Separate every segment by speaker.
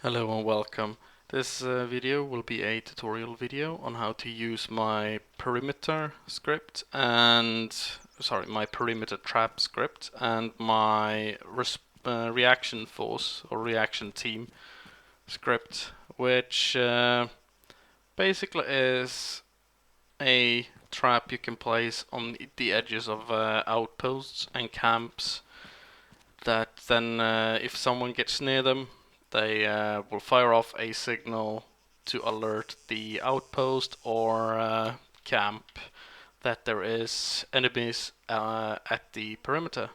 Speaker 1: Hello and welcome. This video will be a tutorial video on how to use my perimeter script and my perimeter trap script and my reaction force or reaction team script, which basically is a trap you can place on the edges of outposts and camps that then if someone gets near them, they will fire off a signal to alert the outpost or camp that there is enemies at the perimeter.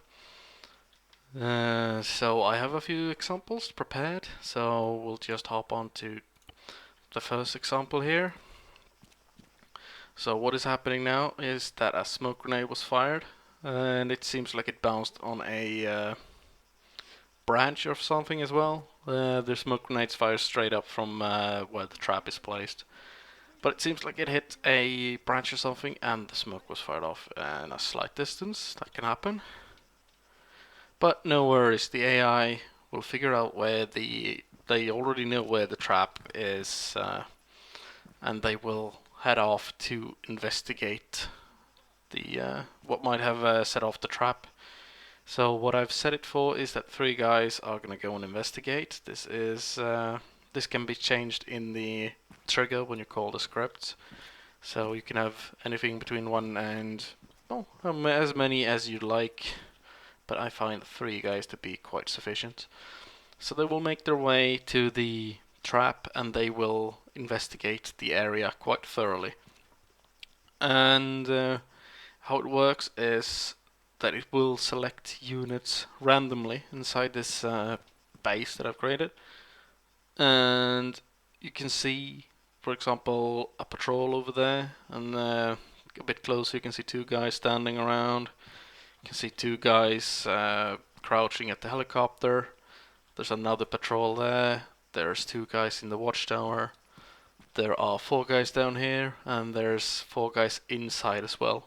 Speaker 1: So I have a few examples prepared, so we'll just hop on to the first example here. So what is happening now is that a smoke grenade was fired, and it seems like it bounced on a branch or something as well. The smoke grenades fire straight up from where the trap is placed. But it seems like it hit a branch or something and the smoke was fired off in a slight distance. That can happen. But no worries, the AI will figure out where they already know where the trap is, and they will head off to investigate the what might have set off the trap. So what I've set it for is that 3 guys are gonna go and investigate. This can be changed in the trigger when you call the script. So you can have anything between 1 and as many as you'd like, but I find 3 guys to be quite sufficient. So they will make their way to the trap and they will investigate the area quite thoroughly. And how it works is that it will select units randomly inside this base that I've created. And you can see, for example, a patrol over there, and a bit closer you can see 2 guys standing around. You can see 2 guys crouching at the helicopter. There's another patrol there. There's 2 guys in the watchtower. There are 4 guys down here, and there's 4 guys inside as well.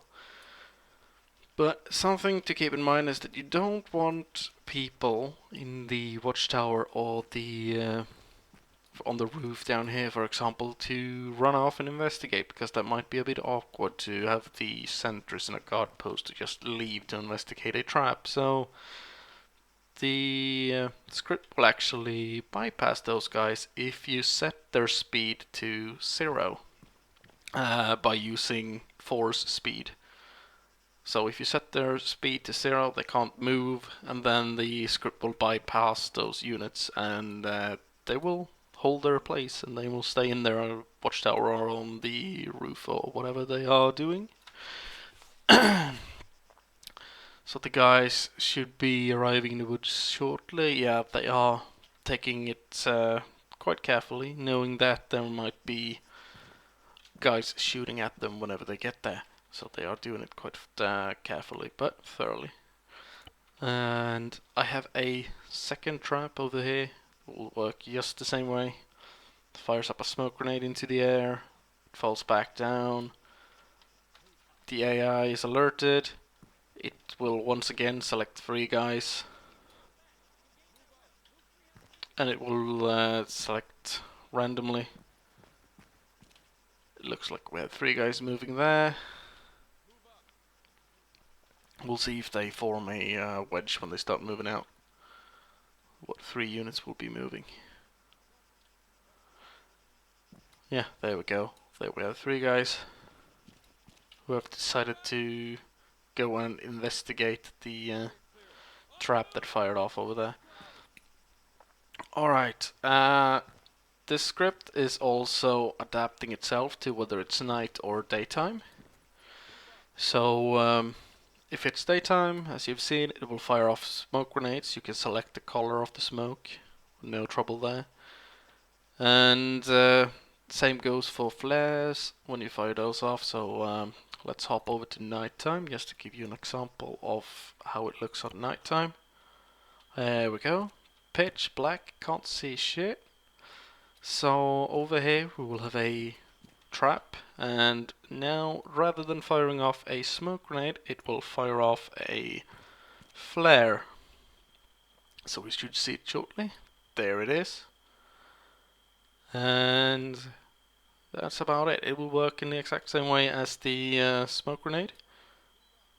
Speaker 1: But something to keep in mind is that you don't want people in the watchtower or the on the roof down here, for example, to run off and investigate, because that might be a bit awkward to have the sentries in a guard post to just leave to investigate a trap. So the script will actually bypass those guys if you set their speed to 0 by using force speed. So if you set their speed to 0, they can't move, and then the script will bypass those units, and they will hold their place, and they will stay in their watchtower or on the roof or whatever they are doing. So the guys should be arriving in the woods shortly. Yeah, they are taking it quite carefully, knowing that there might be guys shooting at them whenever they get there. So they are doing it quite carefully but thoroughly. And I have a second trap over here. It will work just the same way. It fires up a smoke grenade into the air. It falls back down. The AI is alerted. It will once again select 3 guys. And it will select randomly. It looks like we have 3 guys moving there. We'll see if they form a wedge when they start moving out. What 3 units will be moving. Yeah, there we go. There we have 3 guys who have decided to go and investigate the trap that fired off over there. Alright, this script is also adapting itself to whether it's night or daytime. So if it's daytime, as you've seen, it will fire off smoke grenades. You can select the color of the smoke, no trouble there. And same goes for flares when you fire those off. So let's hop over to nighttime just to give you an example of how it looks at nighttime. There we go. Pitch black, can't see shit. So over here we will have a trap, and now rather than firing off a smoke grenade, it will fire off a flare. So we should see it shortly. There it is. And that's about it. It will work in the exact same way as the smoke grenade,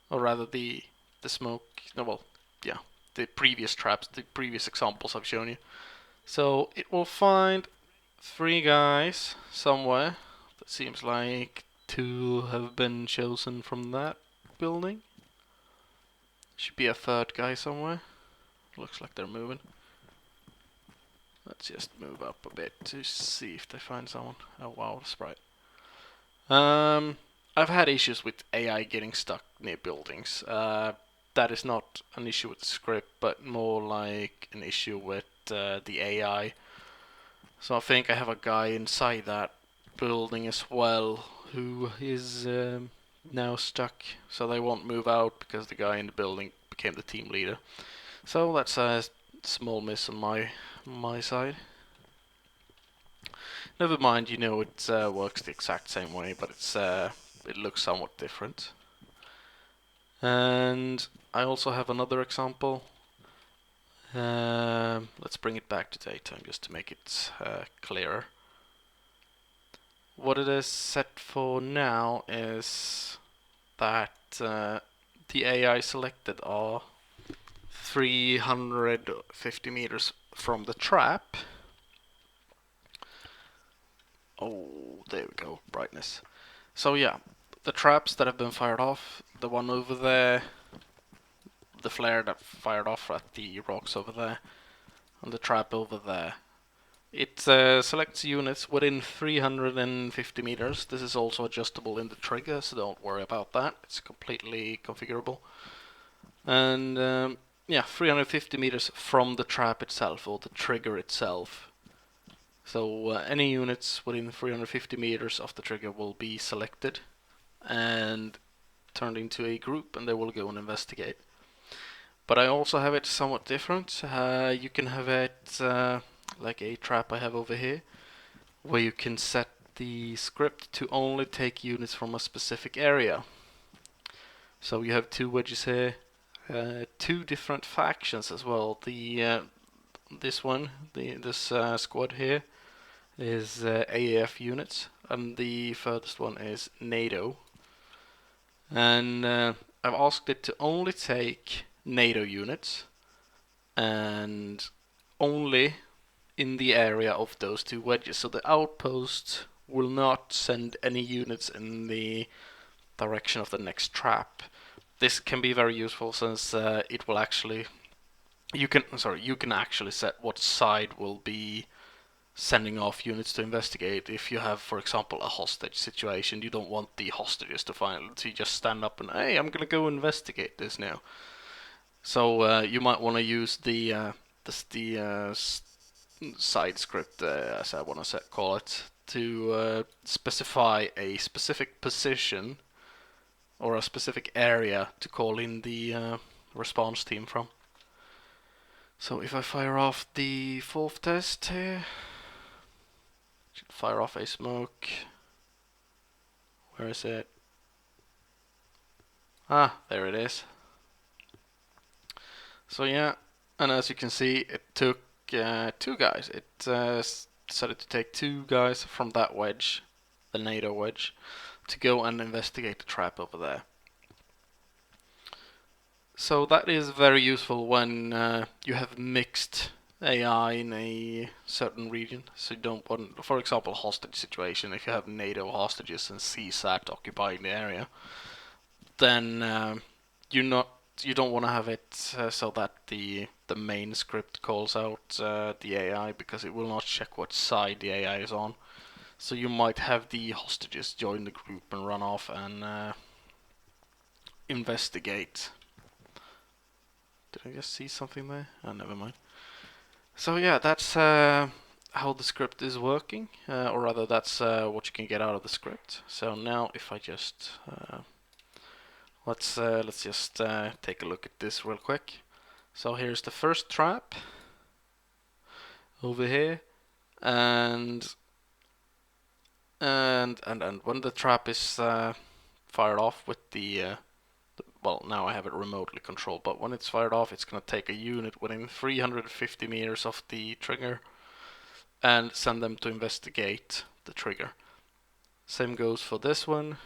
Speaker 1: or rather the smoke. No, well, yeah, the previous traps, the previous examples I've shown you. So it will find 3 guys somewhere. That seems like 2 have been chosen from that building. Should be a 3rd guy somewhere. Looks like they're moving. Let's just move up a bit to see if they find someone. Oh wow, the sprite. I've had issues with AI getting stuck near buildings. That is not an issue with the script, but more like an issue with the AI. So I think I have a guy inside that building as well who is now stuck. So they won't move out because the guy in the building became the team leader. So that's a small miss on my side. Never mind, you know it works the exact same way, but it looks somewhat different. And I also have another example. Let's bring it back to daytime just to make it clearer. What it is set for now is that the AI selected are 350 meters from the trap. Oh, there we go, brightness. So yeah, the traps that have been fired off, the one over there, the flare that fired off at the rocks over there, and the trap over there. It selects units within 350 meters. This is also adjustable in the trigger, so don't worry about that. It's completely configurable. And yeah, 350 meters from the trap itself, or the trigger itself. So any units within 350 meters of the trigger will be selected and turned into a group, and they will go and investigate. But I also have it somewhat different. You can have it like a trap I have over here, where you can set the script to only take units from a specific area. So you have 2 wedges here, 2 different factions as well. This squad here is AAF units, and the furthest one is NATO. And I've asked it to only take NATO units, and only in the area of those 2 wedges. So the outpost will not send any units in the direction of the next trap. This can be very useful since it will actually you can actually set what side will be sending off units to investigate. If you have, for example, a hostage situation, you don't want the hostages to just stand up and, hey, I'm gonna go investigate this now. So you might want to use the side script, as I want to call it, to specify a specific position or a specific area to call in the response team from. So if I fire off the 4th test here, should fire off a smoke. Where is it? Ah, there it is. So yeah, and as you can see, it took 2 guys. It decided to take 2 guys from that wedge, the NATO wedge, to go and investigate the trap over there. So that is very useful when you have mixed AI in a certain region. So you don't want, for example, hostage situation. If you have NATO hostages and CSAT occupying the area, then you don't want to have it so that the main script calls out the AI, because it will not check what side the AI is on. So you might have the hostages join the group and run off and investigate. Did I just see something there? Oh, never mind. So yeah, that's how the script is working, or rather that's what you can get out of the script. So now if I just let's just take a look at this real quick. So here's the first trap over here, and when the trap is fired off with well, now I have it remotely controlled, but when it's fired off, it's going to take a unit within 350 meters of the trigger, and send them to investigate the trigger. Same goes for this one.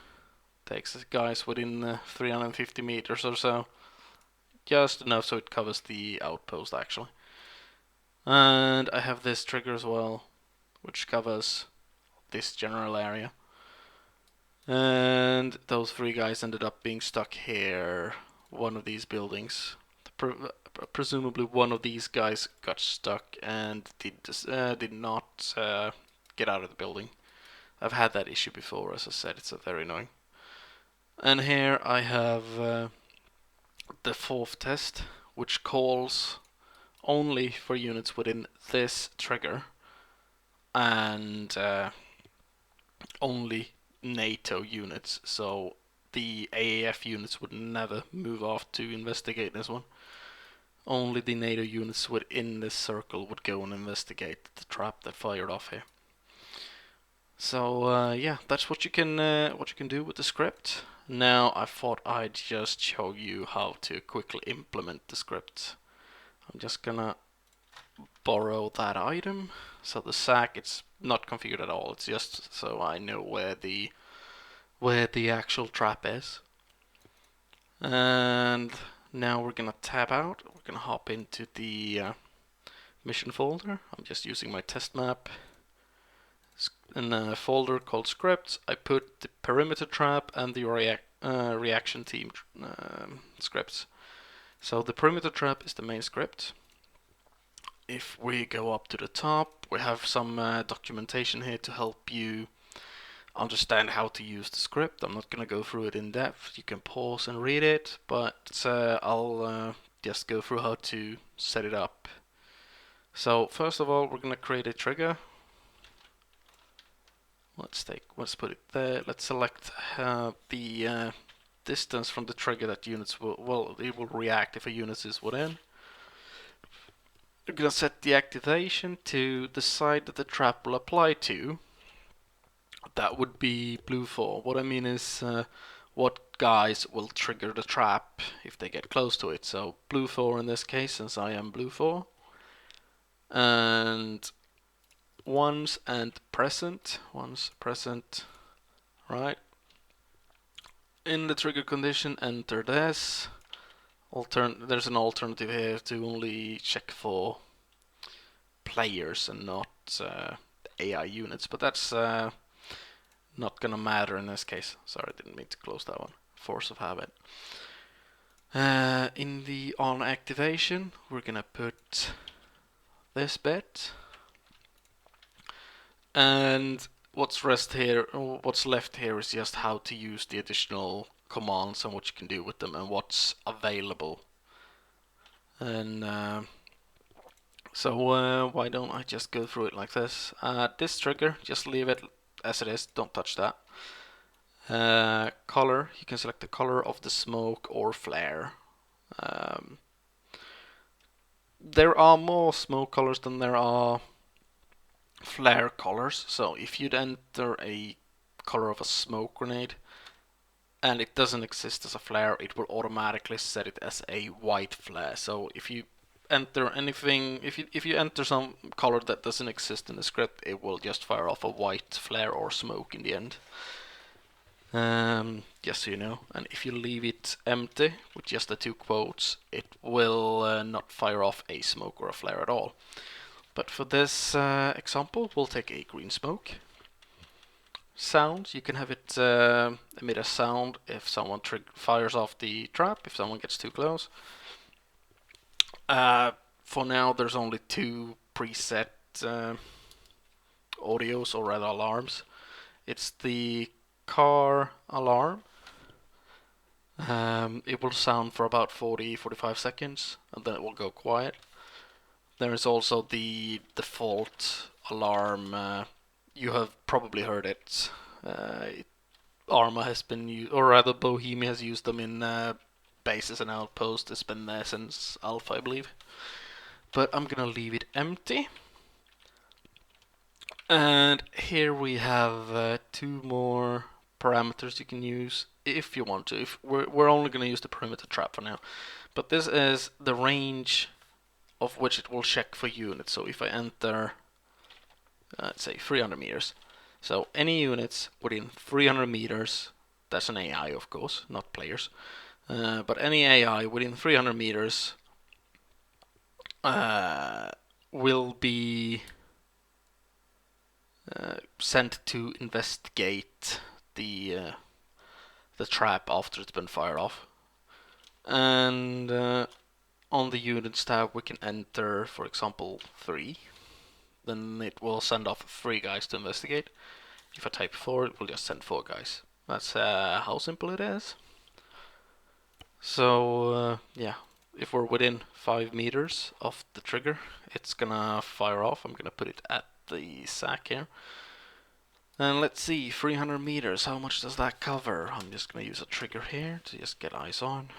Speaker 1: Takes guys within 350 meters or so. Just enough so it covers the outpost actually. And I have this trigger as well, which covers this general area. And those three guys ended up being stuck here, one of these buildings. Presumably one of these guys got stuck and did not get out of the building. I've had that issue before, as I said, it's very annoying. And here I have the fourth test, which calls only for units within this trigger and only NATO units, so the AAF units would never move off to investigate this one. Only the NATO units within this circle would go and investigate the trap that fired off here. So yeah, that's what you can do with the script. Now I thought I'd just show you how to quickly implement the script. I'm just gonna borrow that item. So the sack, it's not configured at all. It's just so I know where the actual trap is. And now we're gonna tab out. We're gonna hop into the mission folder. I'm just using my test map. In a folder called scripts, I put the perimeter trap and the reaction team scripts. So the perimeter trap is the main script. If we go up to the top, we have some documentation here to help you understand how to use the script. I'm not going to go through it in depth. You can pause and read it, but I'll just go through how to set it up. So first of all, we're going to create a trigger. Let's put it there. Let's select the distance from the trigger that units it will react if a unit is within. We're gonna set the activation to the side that the trap will apply to. That would be blue 4. What I mean is what guys will trigger the trap if they get close to it. So blue 4 in this case, since I am blue 4. And once present, right? In the trigger condition, enter this. There's an alternative here to only check for players and not AI units, but that's not gonna matter in this case. Sorry, I didn't mean to close that one. Force of habit. In the on activation, we're gonna put this bit. And what's left here is just how to use the additional commands and what you can do with them and what's available. And so why don't I just go through it like this? This trigger, just leave it as it is, don't touch that. Color, you can select the color of the smoke or flare. There are more smoke colors than there are flare colors, so if you'd enter a color of a smoke grenade and it doesn't exist as a flare, it will automatically set it as a white flare. So if you enter anything, if you enter some color that doesn't exist in the script, it will just fire off a white flare or smoke in the end. Just so you know. And if you leave it empty with just the two quotes, it will not fire off a smoke or a flare at all. But for this example, we'll take a green smoke. Sound, you can have it emit a sound if someone fires off the trap, if someone gets too close. For now, there's only two preset audios, or rather alarms. It's the car alarm. It will sound for about 40-45 seconds, and then it will go quiet. There is also the default alarm. You have probably heard it. Arma has been used, or rather Bohemia has used them in bases and outposts. It's been there since Alpha, I believe. But I'm gonna leave it empty. And here we have two more parameters you can use if you want to. If we're only gonna use the perimeter trap for now. But this is the range of which it will check for units. So if I enter let's say 300 meters. So any units within 300 meters, that's an AI of course, not players, but any AI within 300 meters will be sent to investigate the trap after it's been fired off. And on the units tab we can enter, for example, 3. Then it will send off 3 guys to investigate. If I type 4, it will just send 4 guys. That's how simple it is. So yeah, if we're within 5 meters of the trigger, it's gonna fire off. I'm gonna put it at the sack here. And let's see, 300 meters, how much does that cover? I'm just gonna use a trigger here to just get eyes on.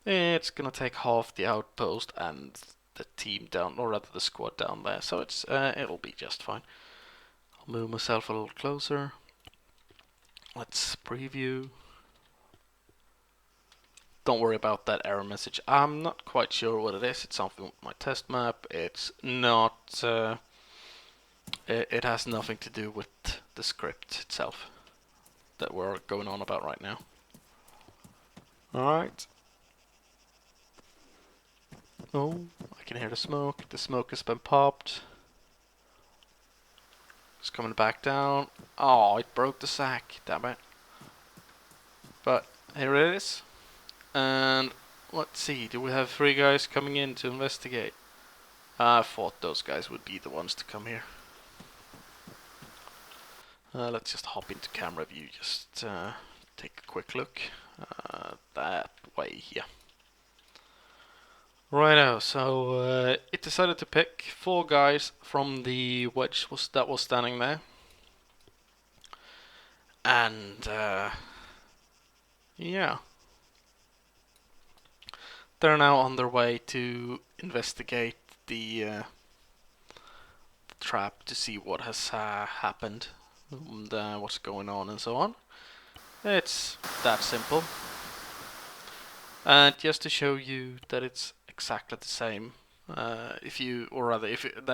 Speaker 1: It's gonna take half the outpost and the team down, or rather the squad down there, so it'll be just fine. I'll move myself a little closer. Let's preview. Don't worry about that error message. I'm not quite sure what it is. It's something with my test map. It's not. It has nothing to do with the script itself that we're going on about right now. Alright. Oh, I can hear the smoke. The smoke has been popped. It's coming back down. Oh, it broke the sack. Damn it. But here it is. And let's see. Do we have 3 guys coming in to investigate? I thought those guys would be the ones to come here. Let's just hop into camera view. Just take a quick look. That way, yeah. Righto, so it decided to pick 4 guys from the wedge that was standing there. And yeah. They're now on their way to investigate the trap to see what has happened and what's going on and so on. It's that simple. And just to show you that it's exactly the same, that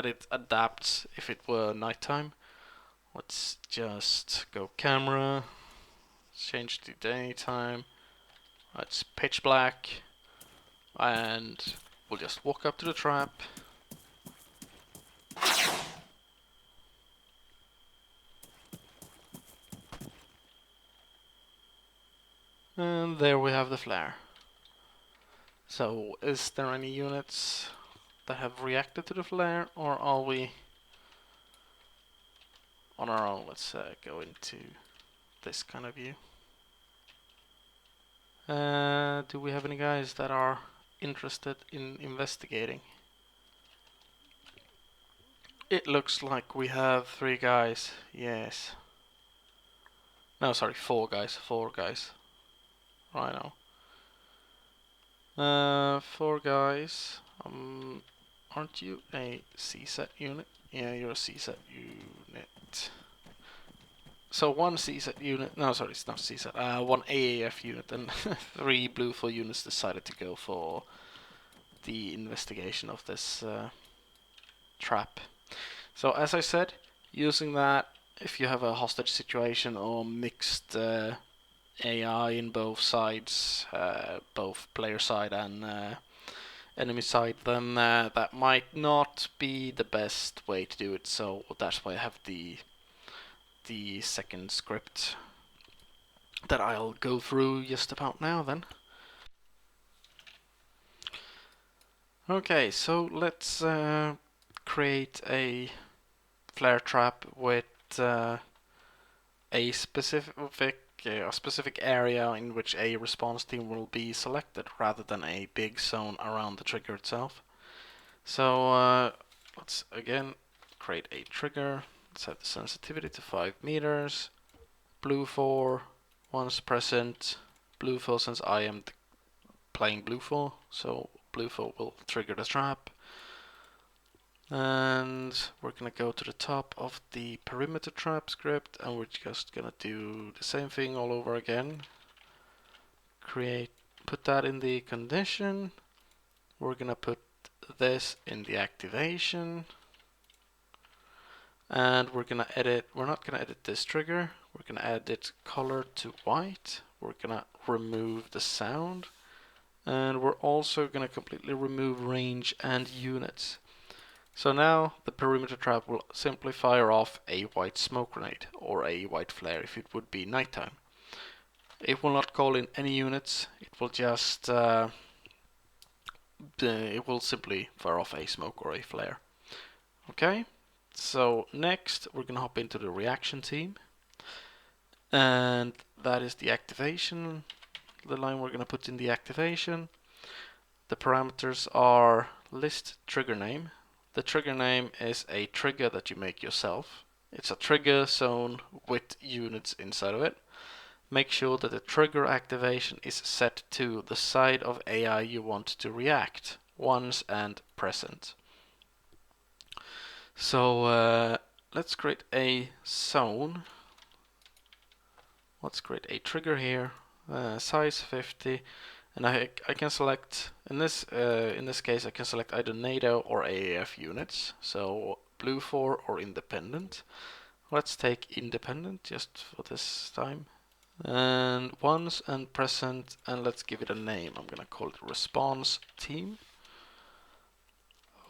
Speaker 1: it adapts if it were nighttime. Let's just go camera, change to daytime. It's pitch black, and we'll just walk up to the trap. And there we have the flare. So, is there any units that have reacted to the flare, or are we on our own? Let's go into this kind of view. Do we have any guys that are interested in investigating? It looks like we have 3 guys, yes. No, sorry, 4 guys, 4 guys. Right now. 4 guys. Aren't you a CSET unit? Yeah, you're a CSET unit. So 1 CSET unit, no sorry, it's not CSET, 1 AAF unit and 3 Blue 4 units decided to go for the investigation of this trap. So as I said, using that, if you have a hostage situation or mixed AI in both sides, both player side and enemy side, then that might not be the best way to do it. So that's why I have the second script that I'll go through just about now then. Okay, so let's create a flare trap with a specific area in which a response team will be selected rather than a big zone around the trigger itself. So let's again create a trigger, set the sensitivity to 5 meters, blue 4, once present, blue 4 since I am playing blue 4, so blue 4 will trigger the trap. And we're gonna go to the top of the perimeter trap script and we're just gonna do the same thing all over again. Put that in the condition. We're gonna put this in the activation. And we're not gonna edit this trigger. We're gonna edit color to white. We're gonna remove the sound. And we're also gonna completely remove range and units. So now the perimeter trap will simply fire off a white smoke grenade or a white flare if it would be nighttime. It will not call in any units. It will just it will simply fire off a smoke or a flare. Okay, so next we're gonna hop into the reaction team, and that is the activation. The line we're gonna put in the activation. The parameters are list trigger name. The trigger name is a trigger that you make yourself. It's a trigger zone with units inside of it. Make sure that the trigger activation is set to the side of AI you want to react, once and present. So let's create a zone. Let's create a trigger here, size 50, and I can select in this case I can select either NATO or AAF units. So blue for or independent. Let's take independent just for this time. And once and present, and let's give it a name. I'm gonna call it response team.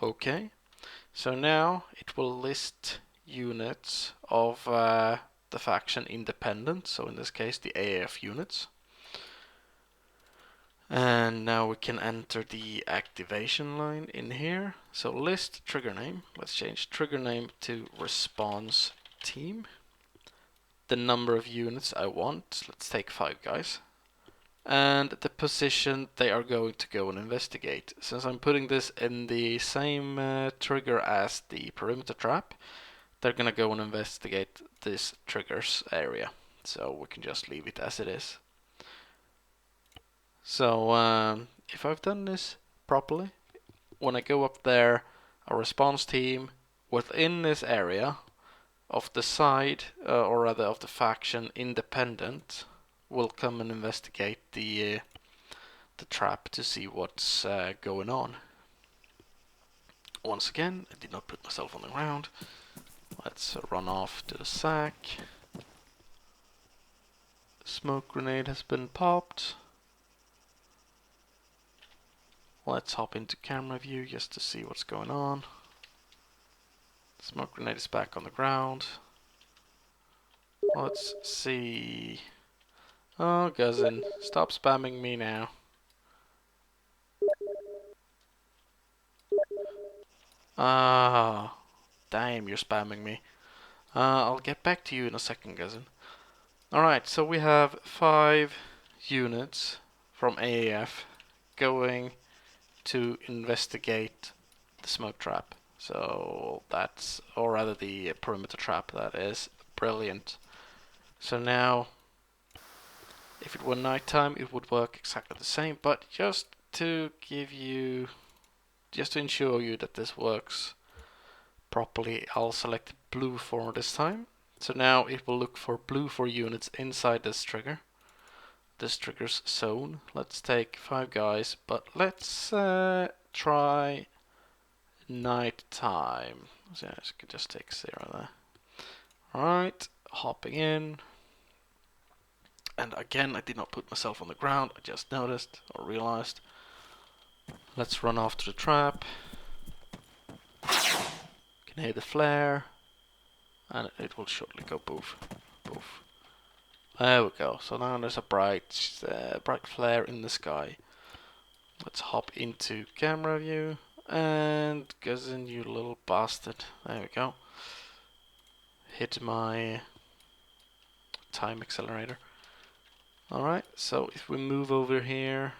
Speaker 1: Okay, so now it will list units of the faction independent, so in this case the AAF units. And now we can enter the activation line in here. So list trigger name, let's change trigger name to response team. The number of units I want, let's take 5 guys. And the position they are going to go and investigate. Since I'm putting this in the same trigger as the perimeter trap, they're gonna go and investigate this triggers area. So we can just leave it as it is. So if I've done this properly, when I go up there, a response team within this area of the side, or rather of the faction independent, will come and investigate the trap to see what's going on. Once again, I did not put myself on the ground. Let's run off to the sack. Smoke grenade has been popped. Let's hop into camera view just to see what's going on. Smoke grenade is back on the ground. Let's see. Oh, Guzzin, stop spamming me now. Ah, damn, you're spamming me. I'll get back to you in a second, Guzzin. Alright, so we have 5 units from AAF going to investigate the smoke trap. So that's, or rather the perimeter trap, that is brilliant. So now, if it were nighttime, it would work exactly the same, but just to ensure you that this works properly, I'll select blue for this time. So now it will look for blue for units inside this trigger. This trigger's zone. Let's take 5 guys, but let's try night time. So I could just take 0 there. Alright, hopping in. And again, I did not put myself on the ground, I just noticed or realized. Let's run off to the trap. Can hear the flare. And it will shortly go poof, poof. There we go. So now there's a bright flare in the sky. Let's hop into camera view and Guzzin, you little bastard. There we go. Hit my time accelerator. Alright, so if we move over here,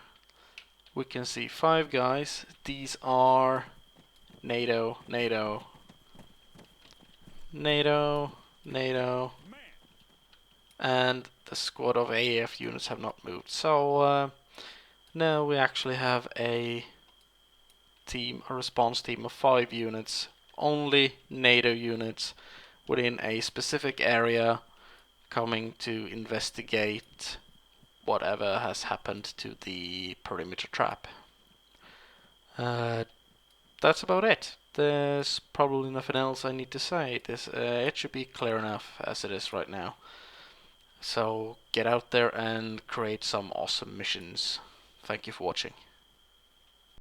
Speaker 1: we can see 5 guys. These are NATO, NATO, NATO, NATO, and the squad of AF units have not moved. So now we actually have a response team of 5 units, only NATO units within a specific area coming to investigate whatever has happened to the perimeter trap. That's about it. there's probably nothing else I need to say. It should be clear enough as it is right now. So get out there and create some awesome missions. Thank you for watching.